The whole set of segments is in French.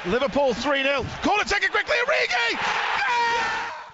Liverpool 3-0. Corner taken quickly, Origi!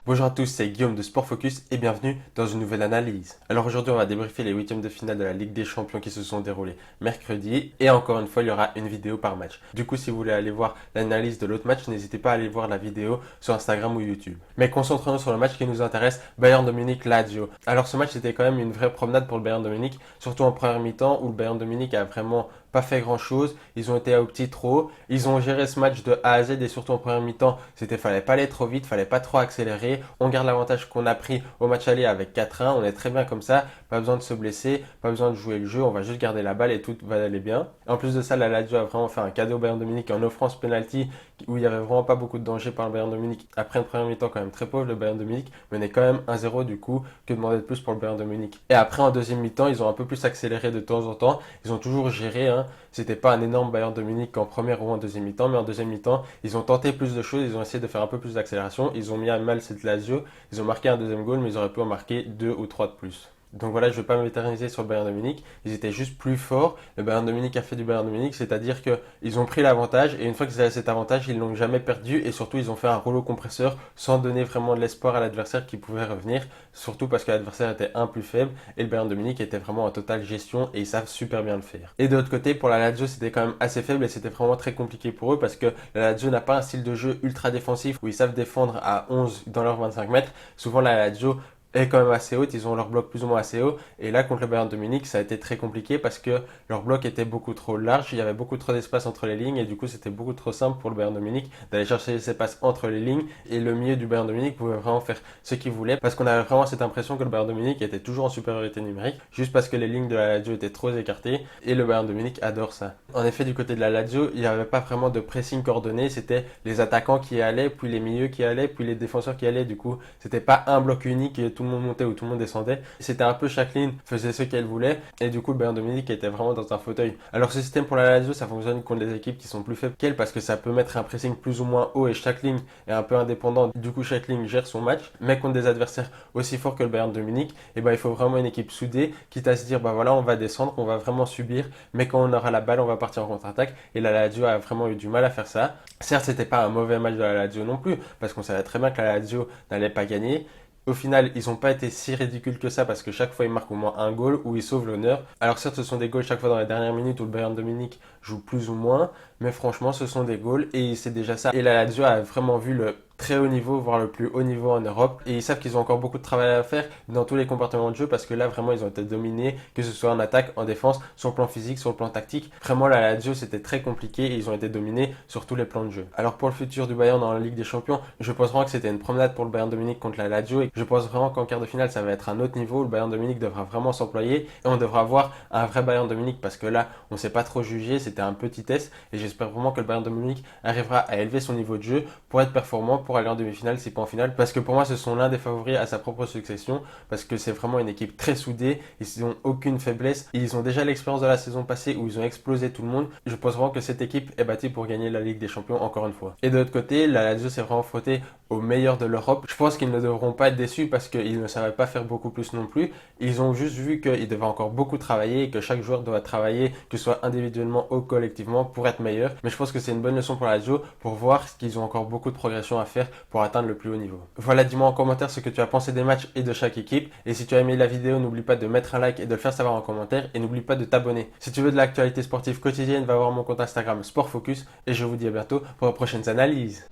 Bonjour à tous, c'est Guillaume de Sport Focus et bienvenue dans une nouvelle analyse. Alors aujourd'hui on va débriefer les huitièmes de finale de la Ligue des Champions qui se sont déroulés mercredi et encore une fois il y aura une vidéo par match. Du coup si vous voulez aller voir l'analyse de l'autre match, n'hésitez pas à aller voir la vidéo sur Instagram ou YouTube. Mais concentrons-nous sur le match qui nous intéresse, Bayern de Munich-Lazio. Alors ce match c'était quand même une vraie promenade pour le Bayern de Munich, surtout en première mi-temps où le Bayern de Munich a vraiment pas fait grand chose, ils ont été au petit trop, ils ont géré ce match de A à Z et surtout en première mi-temps, fallait pas aller trop vite, fallait pas trop accélérer, on garde l'avantage qu'on a pris au match aller avec 4-1, on est très bien comme ça, pas besoin de se blesser, pas besoin de jouer le jeu, on va juste garder la balle et tout va aller bien. En plus de ça, la Lazio a vraiment fait un cadeau au Bayern de Munich en offrant ce penalty où il y avait vraiment pas beaucoup de danger par le Bayern de Munich. Après une première mi-temps quand même très pauvre, le Bayern de Munich menait quand même 1-0 du coup, que demander de plus pour le Bayern de Munich. Et après en deuxième mi-temps, ils ont un peu plus accéléré de temps en temps, ils ont toujours géré, C'était pas un énorme Bayern de Munich en première ou en deuxième mi-temps, mais en deuxième mi-temps, ils ont tenté plus de choses, ils ont essayé de faire un peu plus d'accélération, ils ont mis à mal cette Lazio, ils ont marqué un deuxième goal, mais ils auraient pu en marquer 2 ou 3 de plus. Donc voilà, je ne vais pas m'éterniser sur le Bayern de Munich. Ils étaient juste plus forts. Le Bayern de Munich a fait du Bayern de Munich, c'est-à-dire qu'ils ont pris l'avantage et une fois qu'ils avaient cet avantage, ils ne l'ont jamais perdu et surtout ils ont fait un rouleau compresseur sans donner vraiment de l'espoir à l'adversaire qui pouvait revenir, surtout parce que l'adversaire était un plus faible et le Bayern de Munich était vraiment en totale gestion et ils savent super bien le faire. Et de l'autre côté, pour la Lazio, c'était quand même assez faible et c'était vraiment très compliqué pour eux parce que la Lazio n'a pas un style de jeu ultra défensif où ils savent défendre à 11 dans leurs 25 mètres. Souvent la Lazio est quand même assez haute, ils ont leur bloc plus ou moins assez haut. Et là, contre le Bayern de Munich, ça a été très compliqué parce que leur bloc était beaucoup trop large, il y avait beaucoup trop d'espace entre les lignes et du coup, c'était beaucoup trop simple pour le Bayern de Munich d'aller chercher ces passes entre les lignes. Et le milieu du Bayern de Munich pouvait vraiment faire ce qu'il voulait parce qu'on avait vraiment cette impression que le Bayern de Munich était toujours en supériorité numérique juste parce que les lignes de la Lazio étaient trop écartées et le Bayern de Munich adore ça. En effet, du côté de la Lazio, il n'y avait pas vraiment de pressing coordonné, c'était les attaquants qui allaient, puis les milieux qui allaient, puis les défenseurs qui allaient. Du coup, c'était pas un bloc unique et tout le monde montait ou tout le monde descendait. C'était un peu chaque ligne faisait ce qu'elle voulait et du coup le Bayern de Munich était vraiment dans un fauteuil. Alors ce système pour la Lazio ça fonctionne contre des équipes qui sont plus faibles qu'elle parce que ça peut mettre un pressing plus ou moins haut et chaque ligne est un peu indépendante. Du coup chaque ligne gère son match. Mais contre des adversaires aussi forts que le Bayern de Munich, il faut vraiment une équipe soudée quitte à se dire bah voilà on va descendre, on va vraiment subir, mais quand on aura la balle on va partir en contre-attaque et la Lazio a vraiment eu du mal à faire ça. Certes c'était pas un mauvais match de la Lazio non plus parce qu'on savait très bien que la Lazio n'allait pas gagner. Au final, ils n'ont pas été si ridicules que ça parce que chaque fois ils marquent au moins un goal ou ils sauvent l'honneur. Alors certes, ce sont des goals chaque fois dans les dernières minutes où le Bayern de Munich joue plus ou moins, mais franchement, ce sont des goals et c'est déjà ça. Et la Lazio a vraiment vu le très haut niveau, voire le plus haut niveau en Europe. Et ils savent qu'ils ont encore beaucoup de travail à faire dans tous les comportements de jeu parce que là, vraiment, ils ont été dominés, que ce soit en attaque, en défense, sur le plan physique, sur le plan tactique. Vraiment, la Lazio, c'était très compliqué et ils ont été dominés sur tous les plans de jeu. Alors pour le futur du Bayern dans la Ligue des Champions, je pense vraiment que c'était une promenade pour le Bayern de Munich contre la Lazio et je pense vraiment qu'en quart de finale, ça va être un autre niveau. Le Bayern de Munich devra vraiment s'employer et on devra voir un vrai Bayern de Munich parce que là, on ne s'est pas trop jugé, c'était un petit test et j'espère vraiment que le Bayern de Munich arrivera à élever son niveau de jeu pour être performant, pour aller en demi-finale, si pas en finale, parce que pour moi ce sont l'un des favoris à sa propre succession, parce que c'est vraiment une équipe très soudée, ils n'ont aucune faiblesse, ils ont déjà l'expérience de la saison passée où ils ont explosé tout le monde. Je pense vraiment que cette équipe est bâtie pour gagner la Ligue des Champions encore une fois. Et de l'autre côté, la Lazio s'est vraiment frottée au meilleur de l'Europe. Je pense qu'ils ne devront pas être déçus parce qu'ils ne savaient pas faire beaucoup plus non plus. Ils ont juste vu qu'ils devaient encore beaucoup travailler et que chaque joueur doit travailler, que ce soit individuellement ou collectivement, pour être meilleur. Mais je pense que c'est une bonne leçon pour la Lazio pour voir qu'ils ont encore beaucoup de progression à faire pour atteindre le plus haut niveau. Voilà, dis-moi en commentaire ce que tu as pensé des matchs et de chaque équipe. Et si tu as aimé la vidéo, n'oublie pas de mettre un like et de le faire savoir en commentaire. Et n'oublie pas de t'abonner. Si tu veux de l'actualité sportive quotidienne, va voir mon compte Instagram Sport Focus. Et je vous dis à bientôt pour les prochaines analyses.